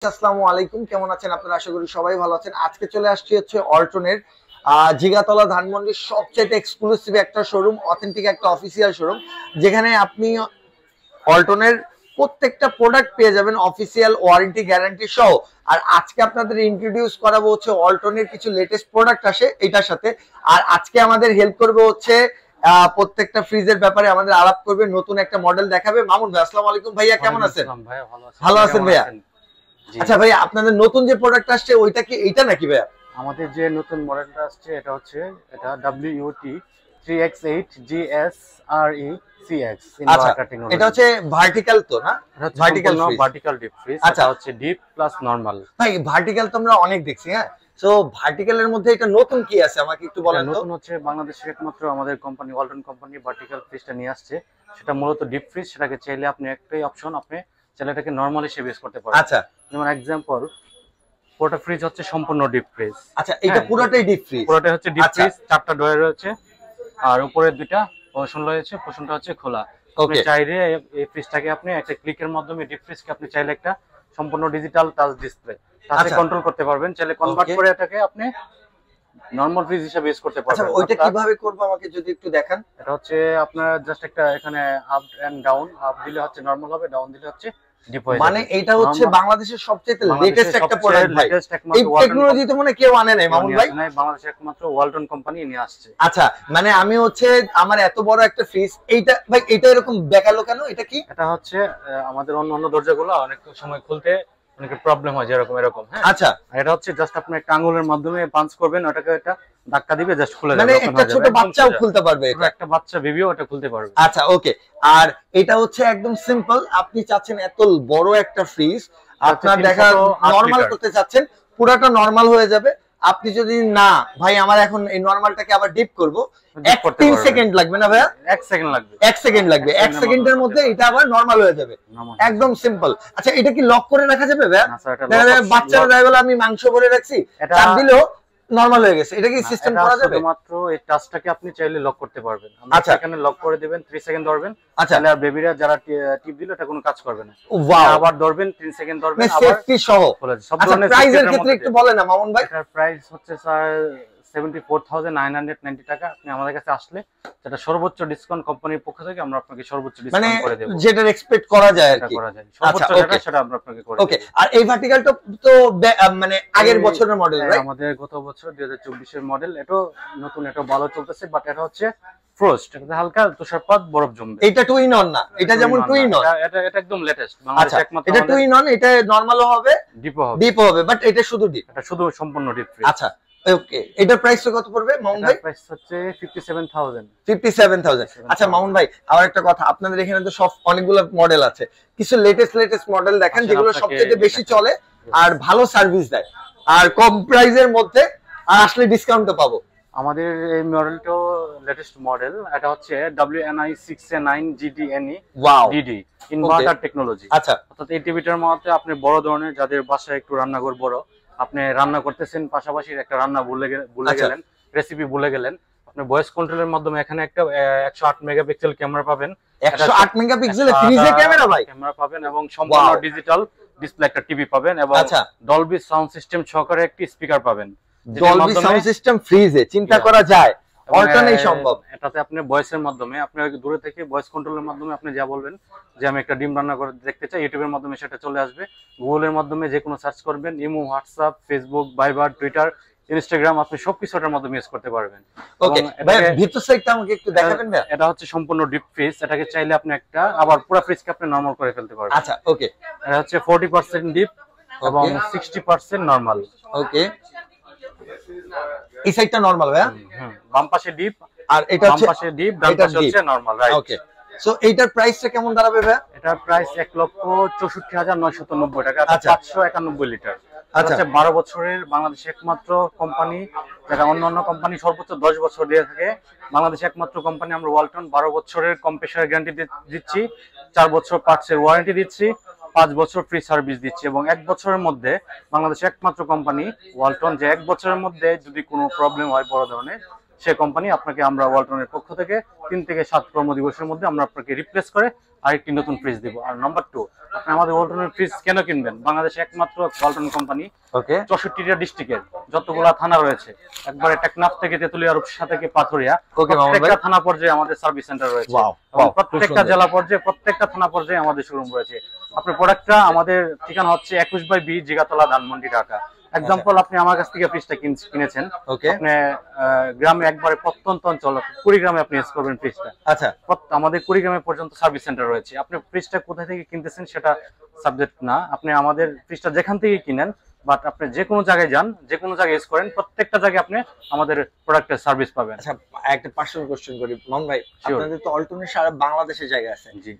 আসসালামু আলাইকুম, কেমন আছেন আপনারা? আশা করি সবাই ভালো আছেন। আজকে চলে আসছি হচ্ছে অল্টনের জিগাতলা ধানমন্ডির সবচেয়ে এক্সক্লুসিভ একটা শোরুম, অথেন্টিক একটা অফিসিয়াল শোরুম, যেখানে আপনি অল্টনের প্রত্যেকটা প্রোডাক্ট পেয়ে যাবেন অফিসিয়াল ওয়ারেন্টি গ্যারান্টি সহ। আর আজকে আপনাদের ইন্ট্রোডিউস করাবো হচ্ছে অল্টনের কিছু লেটেস্ট প্রোডাক্ট আসে এটার সাথে। আর আজকে আমাদের হেল্প করবে হচ্ছে প্রত্যেকটা ফ্রিজের ব্যাপারে আমাদের আলাপ করবে, নতুন একটা মডেল দেখাবে মামুন ভাই। আসসালামু আলাইকুম ভাইয়া, কেমন আছেন? ভালো আছেন ভাইয়া? আচ্ছা ভাইয়া, আপনাদের নতুন যে প্রোডাক্ট আসছে ওইটা কি এইটা নাকি ভাইয়া? আমাদের যে নতুন মডেলটা আসছে এটা WUT 3X8 GSRE CX inverter technology. এটা হচ্ছে ভার্টিক্যাল তো না? Vertical deep fridge. আচ্ছা, হচ্ছে ডিপ প্লাস নরমাল। ভাই ভার্টিক্যাল তো আমরা অনেক দেখছি, হ্যাঁ। সো ভার্টিক্যালের মধ্যে এটা নতুন কি আছে আমাকে একটু বলেন তো। নতুন হচ্ছে বাংলাদেশের একমাত্র আমাদের কোম্পানি ওয়ালটন কোম্পানি ভার্টিক্যাল ফ্রিজটা নিয়ে আসছে। সেটা মূলত ডিপ ফ্রিজ। সেটাকে চাইলে আপনি একটাই অপশন, আপনি চাইলে এটাকে নরমাল হিসেবে ইউজ করতে পারেন। আচ্ছা, যেমন एग्जांपल পুরোটা ফ্রিজ হচ্ছে সম্পূর্ণ ডিপ ফ্রিজ। আচ্ছা, এটা পুরোটাই ডিপ ফ্রিজ? পুরোটাই হচ্ছে ডিপ ফ্রিজ। চারটা ডয়ার রয়েছে আর উপরে দুইটা পোর্শন রয়েছে, পোর্শনটা হচ্ছে খোলা। আপনি চাইলে এই ফ্রিজটাকে আপনি একটা ক্লিকের মাধ্যমে ডিপ ফ্রিজকে আপনি চাইলে একটা সম্পূর্ণ ডিজিটাল টাচ ডিসপ্লে তাতে কন্ট্রোল করতে পারবেন। চাইলে কনভার্ট করে এটাকে আপনি নরমাল ফ্রিজ হিসেবে ইউজ করতে পারবেন। আচ্ছা, ওইটা কিভাবে করব আমাকে যদি একটু দেখান। এটা হচ্ছে আপনার জাস্ট একটা এখানে আপ এন্ড ডাউন, আপ দিলে হচ্ছে নরমাল হবে, ডাউন দিলে হচ্ছে ডিপ হয়ে যাবে। মানে এটা হচ্ছে বাংলাদেশের সবচেয়ে লেটেস্ট একটা প্রোডাক্ট ভাই। এই টেকনোলজি তো মানে কেউ আনে নাই মামুন ভাই? না, বাংলাদেশের একমাত্র ওয়ালটন কোম্পানি নিয়ে আসছে। আচ্ছা, মানে আমি হচ্ছে আমার এত বড় একটা ফ্রিজ, এইটা ভাই এটা এরকম বেকালো কেন? এটা কি? এটা হচ্ছে আমাদের অন্য দরজাগুলো অনেক সময় খুলতে অনেক প্রবলেম হয়, যেরকম এরকম। হ্যাঁ, আচ্ছা, এটা হচ্ছে জাস্ট আপনি একটা আঙ্গুলের মাধ্যমে পাঞ্চ করবেন, ওটাকে একটা ধাক্কা দিবে, জাস্ট খুলে যাবে। মানে একটা ছোট বাচ্চাও খুলতে পারবে এটা? একটা বাচ্চা বেবিও এটা খুলতে পারবে। আচ্ছা, ওকে। আর এটা হচ্ছে একদম সিম্পল, আপনি চাচ্ছেন এত বড় একটা ফ্রিজ আপনার দেখা নরমাল করতে চাচ্ছেন, পুরোটা নরমাল হয়ে যাবে। আপনি যদি না ভাই আমার এখন এই নরমালটাকে আবার ডিপ করব, 3 সেকেন্ড লাগবে না ভাইয়া? 1 সেকেন্ড লাগবে। 1 সেকেন্ড লাগবে। 1 সেকেন্ডের মধ্যে এটা আবার নরমাল হয়ে যাবে, একদম সিম্পল। আচ্ছা, এটা কি লক করে রাখা যাবে ভাইয়া? বাচ্চারা দেখা গেল আমি মাংস ভরে রাখছি, চাপ দিলেও নরমাল হয়ে গেছে, এটা কি সিস্টেম করা যাবে? শুধুমাত্র এই টাচটাকে আপনি চাইলে লক করতে পারবেন। আচ্ছা, এখানে লক করে দিবেন, 3 সেকেন্ড ধরবেন। আচ্ছা, আর বেবিরা যারা টিপ দিল এটা কোনো কাজ করবে না। আবার ধরবেন, 3 সেকেন্ড ধরবেন, আবার সেফটি সহ। সব আচ্ছা, ধরনের প্রাইসের ক্ষেত্রে একটু বলেন না মামুন ভাই। এটার প্রাইস হচ্ছে স্যার 74,990 টাকা। আপনি আমাদের কাছে আসলে যেটা সর্বোচ্চ ডিসকাউন্ট কোম্পানির পক্ষ থেকে আমরা আপনাকে সর্বোচ্চ ডিসকাউন্ট করে দেব, যেটা এক্সপেক্ট করা যায় আর কি। সর্বোচ্চ যেটা সেটা আমরা আপনাকে করে দেব। ওকে। আর এই ভার্টিক্যালটা তো মানে আগের বছরের মডেল রাইট? আমাদের গত বছর 2024 এর মডেল। এটা নতুন, এটা ভালো চলতেছে, বাট এটা হচ্ছে ফ্রস্ট, এটা টু তুষারপাত, বরফ জমবে। এটা টু ইন অন না? এটা যেমন টু ইন অন, এটা একদম লেটেস্ট বাংলাদেশে একমাত্র। এটা টু ইন অন, এটা নরমালও হবে, ডিপও হবে, বাট এটা শুধু ডিপ। এটা শুধু সম্পূর্ণ ডিপ ফ্রিজ। আচ্ছা, ওকে। এটার প্রাইস কত পড়বে মামুন ভাই? প্রাইস হচ্ছে 57,000। 57,000। আচ্ছা মামুন ভাই, আবার একটা কথা, আপনাদের এখানে তো সব অনেকগুলো মডেল আছে, কিছু লেটেস্ট মডেল দেখান যেগুলো সবচেয়ে বেশি চলে আর ভালো সার্ভিস দেয় আর কম প্রাইসের মধ্যে, আর আসলে ডিসকাউন্টও পাবো। আমাদের এই মডেলটাও লেটেস্ট মডেল। এটা হচ্ছে WNI 6A9 GDNE DD inverter technology. আচ্ছা, অর্থাৎ এই টিভিটার মধ্যে আপনি বড় ধরনের, যাদের বাসায় একটু রান্নাঘর বড়, আপনি রান্না করতেছেন, পাশাপাশি একটা রান্না ভুলে গেলেন, রেসিপি ভুলে গেলেন, আপনি ভয়েস কন্ট্রোলের মাধ্যমে এখানে একটা 108 মেগাপিক্সেল ক্যামেরা পাবেন। 108 মেগাপিক্সেলের ফ্রিজে ক্যামেরা ভাই? ক্যামেরা পাবেন এবং সম্পূর্ণ ডিজিটাল ডিসপ্লে একটা টিভি পাবেন, এবং ডলবি সাউন্ড সিস্টেম সহকারে একটি স্পিকার পাবেন। ডলবি সাউন্ড সিস্টেম ফ্রিজে চিন্তা করা যায়, অল্টনেই সম্ভব। এটাতে আপনি ভয়েসের মাধ্যমে, আপনি দূরে থেকে ভয়েস কন্ট্রোলের মাধ্যমে আপনি যা বলবেন যে আমি একটা ডিম রান্না করে দেখতে চাই, ইউটিউবের মাধ্যমে সেটা চলে আসবে। গুগলের মাধ্যমে যে কোনো সার্চ করবেন, imo, WhatsApp, Facebook, Viber, Twitter, Instagram, আপনি সবকিছু এটার মাধ্যমে ইউজ করতে পারবেন। ওকে ভাই, ভিতর সাইডটা আমাকে একটু দেখাবেন ভাই? এটা হচ্ছে সম্পূর্ণ ডিপ ফ্রিজ। এটাকে চাইলে আপনি একটা আবার পুরো ফ্রিজকে আপনি নরমাল করে ফেলতে পারবেন। আচ্ছা, ওকে। এটা হচ্ছে 40% ডিপ এবং 60% নরমাল। ওকে, এই সাইডটা নরমাল ভাই? বাম পাশে ডিপ আর এটা হচ্ছে বাম পাশে ডিপ, ডান পাশে হচ্ছে নরমাল, রাইট? ওকে। সো এইটার প্রাইসটা কেমন দাঁড়াবে ভাই? এটার প্রাইস 1,64,990 টাকা, 591 লিটার। আচ্ছা, 12 বছরের বাংলাদেশের একমাত্র কোম্পানি, যারা অন্যান্য কোম্পানি সর্বোচ্চ 10 বছর দিয়ে থাকে, বাংলাদেশে একমাত্র কোম্পানি আমরা ওয়ালটন 12 বছরের কম্প্রেসার গ্যারান্টি দিচ্ছি, 4 বছর পার্টসের ওয়ারেন্টি দিচ্ছি, 5 বছর ফ্রি সার্ভিস দিচ্ছি, এবং 1 বছরের মধ্যে বাংলাদেশের একমাত্র কোম্পানি ওয়ালটন, যে 1 বছরের মধ্যে যদি কোনো প্রবলেম হয় বড় ধরনের, সে কোম্পানি আপনাকে আমরা ওয়ালটনের পক্ষ থেকে 3 থেকে 7 কর্মদিবসের মধ্যে আমরা আপনাকে রিপ্লেস করে আরেকটি নতুন ফ্রিজ দিব। আর নাম্বার 2, আপনি আমাদের ওয়ালটনের ফ্রিজ কেন কিনবেন? বাংলাদেশে একমাত্র ওয়ালটন কোম্পানি ওকে 64টা ডিস্ট্রিক্টের যতগুলা থানা রয়েছে, একবারে টেকনাফ থেকে তেতুলিয়া, রূপসা থেকে পাথুরিয়া, ওকে মামুন ভাই, প্রত্যেকটা থানা পর্যায়ে আমাদের সার্ভিস সেন্টার রয়েছে। ওয়াও এবং প্রত্যেকটা জেলা পর্যায়ে, প্রত্যেকটা থানা পর্যায়ে আমাদের শোরুম রয়েছে। আপনার প্রোডাক্টটা আমাদের ঠিকানা হচ্ছে 21/B জিগাতলা, ধানমন্ডি, ঢাকা। এক্সাম্পল, আপনি আমার কাছ থেকে ফ্রিজটা কিনেছেন, ওকে আপনি গ্রামে একবারে প্রত্যন্ত অঞ্চল কুড়িগ্রামে আপনি ইউজ করবেন ফ্রিজটা, আচ্ছা আমাদের কুড়িগ্রামে পর্যন্ত সার্ভিস সেন্টার রয়েছে। আপনি ফ্রিজটা কোথা থেকে কিনতেছেন সেটা সাবজেক্ট না, আপনি আমাদের ফ্রিজটা যেখান থেকে কিনেন, বাট আপনি যে কোনো জায়গায় যান, যে কোনো জায়গায় ইউজ করেন, প্রত্যেকটা জায়গায় আপনি আমাদের প্রোডাক্টের সার্ভিস পাবেন। আচ্ছা, একটা পার্সোনাল কোশ্চেন করি মামুন ভাই, আপনাদের তো অল্টনের সারা বাংলাদেশে জায়গা আছে, জি,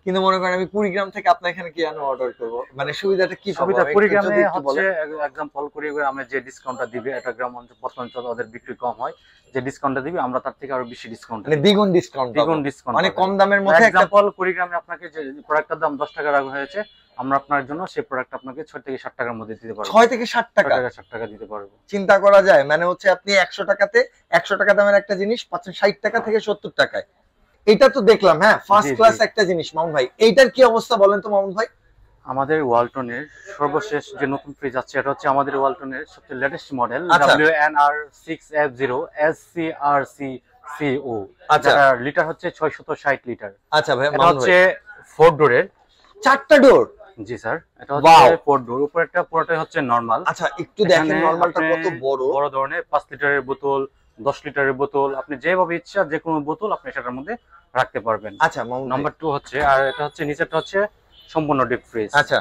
কিন্তু মনে করেন আমি কুড়িগ্রাম থেকে আপনার এখানে কি আনো অর্ডার করব, মানে সুবিধাটা কি পাবো? সুবিধা একটু কুড়িগ্রামে যদি একটু হচ্ছে বলেন। এক্সাম্পল, কুড়িগ্রামে যে ডিসকাউন্টটা দিবে, এটা গ্রাম অঞ্চল পত্রাঞ্চল ওদের বিক্রি কম হয়, যে ডিসকাউন্টটা দিবে আমরা তার থেকে আরো বেশি ডিসকাউন্ট, মানে দ্বিগুণ ডিসকাউন্ট, দ্বিগুণ ডিসকাউন্ট, মানে কম দামের মধ্যে একটা এক্সাম্পল কুড়িগ্রামে আপনাকে যে প্রোডাক্টের দাম 10 টাকা রাখা হয়েছে, আমরা আপনার জন্য সেই প্রোডাক্ট আপনাকে 6 থেকে 60 টাকার মধ্যে দিতে পারবো। 6 থেকে 60 টাকা, 60 টাকা দিতে পারবো। চিন্তা করা যায়, মানে হচ্ছে আপনি 100 টাকাতে 100 টাকা দামের একটা জিনিস পাচ্ছেন 60 টাকা থেকে 70 টাকায়। এটা তো দেখলাম, হ্যাঁ ফার্স্ট জি, ক্লাস জি। একটা জিনিস। মামুন ভাই এইটার কি অবস্থা বলেন তো মামুন ভাই? আমাদের ওয়ালটনের সর্বশেষ যে নতুন ফ্রিজ আছে, এটা হচ্ছে আমাদের ওয়ালটনের সবচেয়ে লেটেস্ট মডেল আচ্ছা। WNR6F0 SCRCCO, আচ্ছা। যার লিটার হচ্ছে 660 লিটার। আচ্ছা ভাই, এটা মামুন হচ্ছে ভাই 4 ডোরের। 4টা ডোর? জি স্যার, এটা Wow! হচ্ছে 4 ডোর, উপরেরটা পুরোটাই হচ্ছে নরমাল। আচ্ছা একটু দেখেন নরমালটা কত বড়, বড় ধরনের 5 লিটারের বোতল, 10 লিটারের বোতল, আপনি যেভাবে ইচ্ছা যে কোনো বোতল আপনি সেটার মধ্যে রাখতে পারবেন। আচ্ছা মামুন ভাই, নাম্বার 2 হচ্ছে, আর এটা হচ্ছে নিচেরটা হচ্ছে সম্পূর্ণ ডিপ ফ্রিজ। আচ্ছা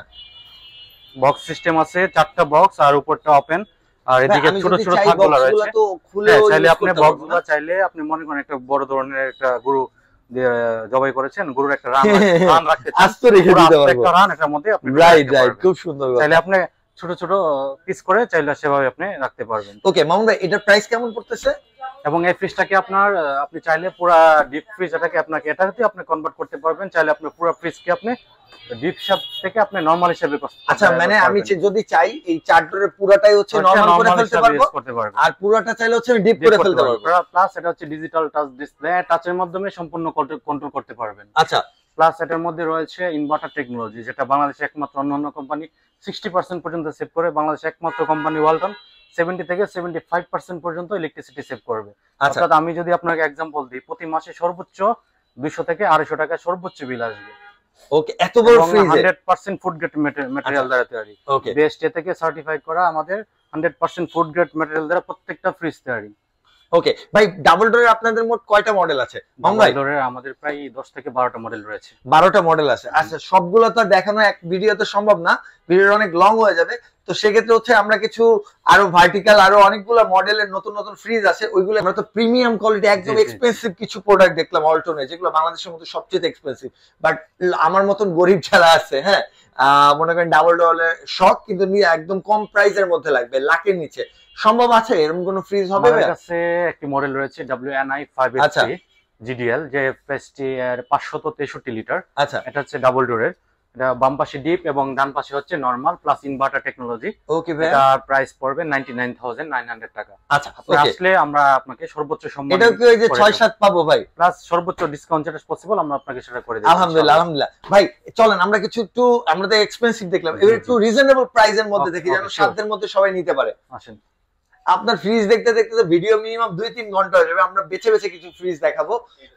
বক্স সিস্টেম আছে, 4টা বক্স, আর উপরটা ওপেন, আর এদিকে আমি ছোট যদি ছোট চাই থাকগুলো বক্সগুলো রয়েছে। তো খুলে হ্যাঁ, চাইলে আপনি বক্সগুলো চাইলে আপনি মনে করেন একটা বড় ধরনের একটা গরু দিয়ে জবাই করেছেন, গরুর একটা রান রাখতে চান, আস্ত রেখে পুরো দিতে আস্ত পারবো। একটা রান এটার মধ্যে আপনি রাইট রাখতে রাইট, পারবেন। খুব সুন্দর। চাইলে আপনি ছোট ছোট পিস করে চাইলে সেভাবে আপনি রাখতে পারবেন। ওকে মামুন ভাই, এটার প্রাইস কেমন পড়তেছে? এবং এই ফ্রিজটাকে আপনার আপনি চাইলে পুরো ডিপ ফ্রিজ এটাকে আপনাকে এটাতে আপনি কনভার্ট করতে পারবেন, চাইলে আপনি পুরো ফ্রিজকে আপনি ডিপ হিসাব থেকে আপনি নরমাল হিসাবে আচ্ছা, মানে আমি যদি চাই এই 4 ডোরের পুরোটাই হচ্ছে নরমাল করে ফেলতে পারবো, আর পুরোটা চাইলে হচ্ছে আমি ডিপ করে ফেলতে পারবো। প্লাস এটা হচ্ছে ডিজিটাল টাচ ডিসপ্লে, টাচের মাধ্যমে সম্পূর্ণ কন্ট্রোল করতে পারবেন। আচ্ছা, প্লাস এটার মধ্যে রয়েছে ইনভার্টার টেকনোলজি, যেটা বাংলাদেশে একমাত্র, অন্যান্য কোম্পানি 60% পর্যন্ত সেভ করে, বাংলাদেশে একমাত্র কোম্পানি ওয়ালটন 70 থেকে 75% পর্যন্ত ইলেকট্রিসিটি সেভ করবে। আচ্ছা অর্থাৎ আমি যদি আপনাকে এক্সাম্পল দিই, প্রতি মাসে সর্বোচ্চ 200 থেকে 250 টাকা সর্বোচ্চ বিল আসবে। ওকে, এত বড় ফ্রিজ 100% ফুড গ্রেড ম্যাটেরিয়াল দ্বারা তৈরি, ওকে বিএসটি থেকে সার্টিফাইড করা, আমাদের 100% ফুড গ্রেড ম্যাটেরিয়াল দ্বারা প্রত্যেকটা ফ্রিজ তৈরি। ওকে ভাই, ডাবল ডোরের আপনাদের মোট কয়টা মডেল আছে? ভাই আমাদের প্রায় 10 থেকে 12টা মডেল রয়েছে। 12টা মডেল আছে। আচ্ছা, সবগুলো তো দেখানো এক ভিডিওতে সম্ভব না, ভিডিওটা অনেক লং হয়ে যাবে। তো সেক্ষেত্রে হচ্ছে আমরা কিছু আরো ভার্টিক্যাল আরো অনেকগুলো মডেলের নতুন নতুন ফ্রিজ আছে, ওইগুলো আমরা তো প্রিমিয়াম কোয়ালিটি একদম এক্সপেন্সিভ কিছু প্রোডাক্ট দেখলাম অল্টনে, যেগুলো বাংলাদেশের মধ্যে সবচেয়ে এক্সপেন্সিভ। বাট আমার মতন গরিব যারা আছে, হ্যাঁ মনে করেন ডাবল ডোরের শখ, কিন্তু একদম কম প্রাইসের মধ্যে লাগবে, লাখের নিচে, সম্ভব আছে এরকম কোন ফ্রিজ হবে? আমার কাছে একটি মডেল রয়েছে WNI580 GDL, যে ফ্রিজটি এর 563 লিটার। আচ্ছা, এটা হচ্ছে ডাবল ডোরের, এটা বাম পাশে ডিপ এবং ডান পাশে হচ্ছে নরমাল প্লাস ইনভার্টার টেকনোলজি। ওকে ভাই, এটা প্রাইস পড়বে 99,900 টাকা। আচ্ছা আপনি আসলে আমরা আপনাকে সর্বোচ্চ সম্মান, এটা কি ওই যে 6-7 পাবো ভাই, প্লাস সর্বোচ্চ ডিসকাউন্ট যেটা পসিবল আমরা আপনাকে সেটা করে দেব। আলহামদুলিল্লাহ আলহামদুলিল্লাহ। ভাই চলেন আমরা কিছু একটু, আমরা তো এক্সপেন্সিভ দেখলাম, এবার একটু রিজনেবল প্রাইসের মধ্যে দেখি, যেন সাধ্যের মধ্যে সবাই নিতে পারে। আসেন, আপনার ফ্রিজ দেখতে দেখতে তো ভিডিও মিনিমাম 2-3 ঘন্টা হয়ে যাবে, আমরা বেছে বেছে কিছু ফ্রিজ দেখাবো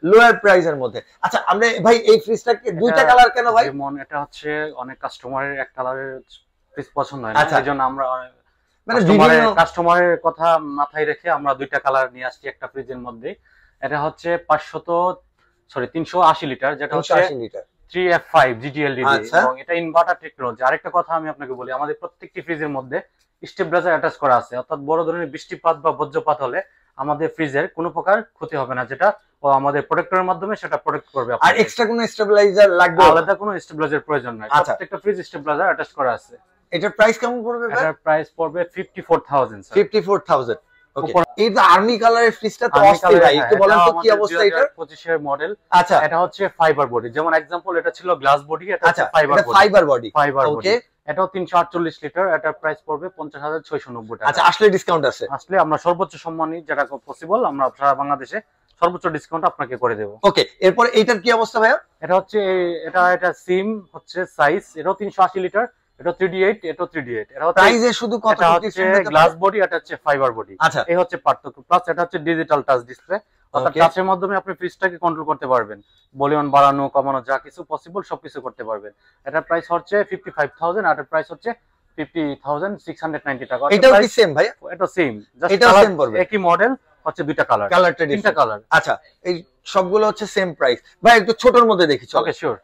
লোয়ার প্রাইসের মধ্যে। আচ্ছা, আমরা ভাই এই ফ্রিজটাকে দুইটা কালার কেন ভাই? যেমন এটা হচ্ছে অনেক কাস্টমারের এক কালারের ফ্রিজ পছন্দ হয় না, এজন্য আমরা মানে কাস্টমারের কথা মাথায় রেখে আমরা দুইটা কালার নিয়ে আসছি একটা ফ্রিজের মধ্যে। এটা হচ্ছে 380 লিটার, যেটা হচ্ছে 3F5 GTL এবং এটা ইনভার্টার টেকনোলজি। আরেকটা কথা আমি আপনাকে বলি, আমাদের প্রত্যেকটি ফ্রিজের মধ্যে স্টেবিলাইজার অ্যাটাচ করা আছে, অর্থাৎ বড় ধরনের বৃষ্টিপাত বা বজ্রপাত হলে আমাদের ফ্রিজের কোনো প্রকার ক্ষতি হবে না, যেটা আমাদের প্রোটেক্টরের মাধ্যমে সেটা প্রোটেক্ট করবে। আর এক্সট্রা কোনো স্টেবিলাইজার লাগবে? আলাদা কোনো স্টেবিলাইজার প্রয়োজন নাই, প্রত্যেকটা ফ্রিজ স্টেবিলাইজার অ্যাটাচ করা আছে। এটার প্রাইস কেমন পড়বে ভাই? এটার প্রাইস পড়বে 54,000 স্যার। 54,000। ওকে, এই তো আর্মি কালারের ফ্রিজটা তো অস্থির ভাই, একটু বলেন তো কি অবস্থা এটা? 25 এর মডেল। আচ্ছা, এটা হচ্ছে ফাইবার বডি, যেমন एग्जांपल এটা ছিল গ্লাস বডি, এটা হচ্ছে ফাইবার বডি। ওকে, এটাও 348 লিটার, এটার প্রাইস পড়বে 50,690 টাকা। আচ্ছা, আসলে ডিসকাউন্ট আছে? আসলে আমরা সর্বোচ্চ সম্মানী যেটা পসিবল আমরা সারা বাংলাদেশে সর্বোচ্চ ডিসকাউন্ট আপনাকে করে দেবো। ওকে, এরপর এটার কি অবস্থা ভাইয়া? এটা হচ্ছে এটা সিম হচ্ছে সাইজ, এটাও 380 লিটার, এটা 3D8, এটাও 3D8। এটা হচ্ছে প্রাইসে শুধু কত এটা হচ্ছে গ্লাস বডি, এটা হচ্ছে ফাইবার বডি। আচ্ছা, এই হচ্ছে পার্থক্য। প্লাস এটা হচ্ছে ডিজিটাল টাচ ডিসপ্লে, অর্থাৎ Okay. টাচের মাধ্যমে আপনি ফ্রিজটাকে কন্ট্রোল করতে পারবেন, ভলিউম বাড়ানো কমানো যা কিছু পসিবল সবকিছু করতে পারবেন। এটার প্রাইস হচ্ছে 55,000, আর এটার প্রাইস হচ্ছে 50,690 টাকা। এটাও কি সেম ভাইয়া? এটা সেম, এটাও সেম পড়বে, একই মডেল, হচ্ছে দুইটা কালার, কালারটা তিনটা ডিফারেন্ট। কালার। আচ্ছা, এই সবগুলো হচ্ছে সেম প্রাইস। ভাই একটু ছোটর মধ্যে দেখি চলো। ওকে, শিওর।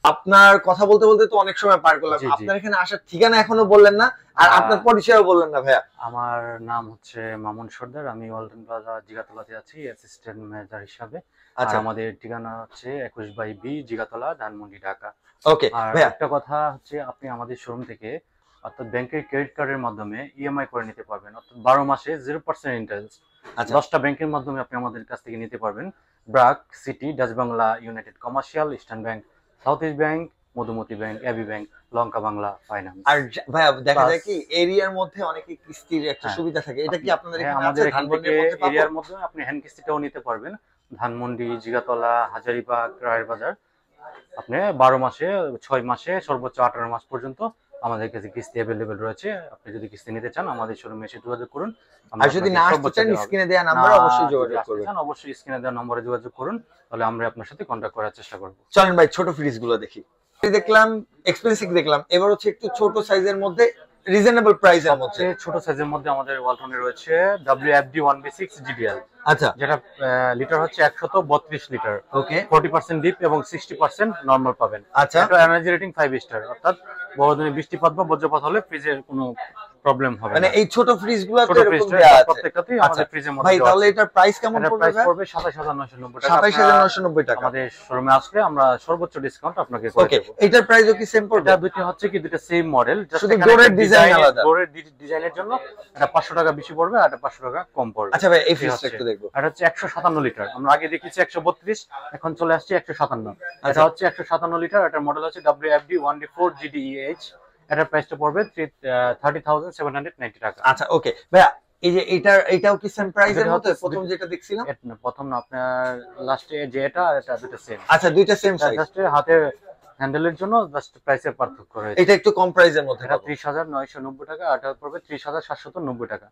আপনার কথা বলতে বলতে তো অনেক সময় পার করলাম, জি, জি। আপনার এখানে আসার ঠিকানা এখনো বললেন না, আর আপনার পরিচয়ও বললেন না ভাইয়া। আমার নাম হচ্ছে মামুন সর্দার, আমি ওয়ালটন প্লাজা জিগাতলাতে আছি অ্যাসিস্ট্যান্ট ম্যানেজার হিসাবে। আচ্ছা, আর আমাদের ঠিকানা হচ্ছে 21/B জিগাতলা, ধানমন্ডি, ঢাকা। ওকে আর ভাইয়া। একটা কথা হচ্ছে, আপনি আমাদের শোরুম থেকে অর্থাৎ ব্যাংকের ক্রেডিট কার্ডের মাধ্যমে ইএমআই করে নিতে পারবেন, অর্থাৎ 12 মাসে 0% ইন্টারেস্ট। আচ্ছা, 10টা ব্যাংকের মাধ্যমে আপনি আমাদের কাছ থেকে নিতে পারবেন: BRAC, City, Dutch Bangla, United Commercial, Eastern Bank, South East Bank, Madhumati Bank, AB Bank, Lanka Bangla Finance. আর ভাইয়া দেখা যায় Plus- কি এরিয়ার মধ্যে অনেকে কিস্তির একটা হ্যাঁ। সুবিধা থাকে, এটা কি আপনাদের হ্যাঁ, এখানে আমাদের আছে? এখান থেকে ধানমন্ডির মধ্যে পাবো? এরিয়ার মধ্যে আপনি হ্যান্ড কিস্তিটাও নিতে পারবেন। ধানমন্ডি, জিগাতলা, হাজারীবাগ, রায়ের বাজার, আপনি 12 মাসে, 6 মাসে, সর্বোচ্চ 18 মাস পর্যন্ত আমাদের কাছে কিস্তি অ্যাভেলেবেল রয়েছে। আপনি যদি কিস্তি নিতে চান আমাদের শোরুমে এসে যোগাযোগ করুন। আর যদি না আসতে চান স্ক্রিনে দেওয়া নাম্বারে অবশ্যই যোগাযোগ করবেন। অবশ্যই স্ক্রিনে দেওয়া নম্বরে যোগাযোগ করুন, তাহলে আমরা আপনার সাথে কন্ট্যাক্ট করার চেষ্টা করব। চলেন ভাই ছোট ফ্রিজ গুলো দেখি। দেখলাম এক্সপেন্সিভ, দেখলাম এবার হচ্ছে একটু ছোট সাইজের মধ্যে, রিজনেবল প্রাইসের মধ্যে। সবচেয়ে ছোট সাইজের মধ্যে আমাদের ওয়ালটনে রয়েছে WFD 1B6 GDL, আচ্ছা, যেটা লিটার হচ্ছে 132 লিটার, ওকে, 40% ডিপ এবং 60% নরমাল পাবেন। আচ্ছা, এটা এনার্জি রেটিং 5 স্টার, অর্থাৎ বড়দিনে বৃষ্টিপাত বা বজ্রপাত হলে ফ্রিজের কোনো প্রবলেম হবে মানে না। এই ছোট ফ্রিজ গুলো ছোট এরকম ফ্রিজটা দেয়া আছে। প্রত্যেকটাতেই আচ্ছা আমাদের ফ্রিজের মধ্যে ভাই, দেওয়া তাহলে আছে। এটার প্রাইস কেমন এটার পড়বে প্রাইস ভাই? পড়বে 27,990 টাকা। 27,990 টাকা। আমাদের শোরুমে আসলে আমরা সর্বোচ্চ ডিসকাউন্ট আপনাকে করে ওকে, দেব। এটার প্রাইসও কি সেম পড়বে? এটা দুটো হচ্ছে কি দুটো সেম মডেল, শুধু ডোরের ডিজাইন আলাদা। ডোরের ডিজাইনের জন্য এটা 500 টাকা বেশি পড়বে, আর এটা 500 টাকা কম পড়বে। আচ্ছা ভাই, এই ঠিক ফ্রিজটা আছে। একটু দেখবো। এটা হচ্ছে 157 লিটার, আমরা আগে দেখেছি 132, এখন চলে আসছে 157। এটা আচ্ছা। হচ্ছে 157 লিটার, এটার মডেল হচ্ছে WFD 1D4 GDEH। এটার প্রাইসটা পড়বে 30,790 টাকা। আচ্ছা ওকে ভাইয়া, এই যে এটাও কি সেম প্রাইসের মধ্যে প্রথম যেটা দেখছিলাম? প্রথম না, আপনার লাস্টে যে এটা দুটো সেম। আচ্ছা, দুইটা সেম সাইজ। জাস্ট হাতের হ্যান্ডেলের জন্য জাস্ট প্রাইসের পার্থক্য রয়েছে। এটা একটু কম প্রাইসের মধ্যে এটা পাবো। 30,990 টাকা, আর এটা পড়বে 30,790 টাকা।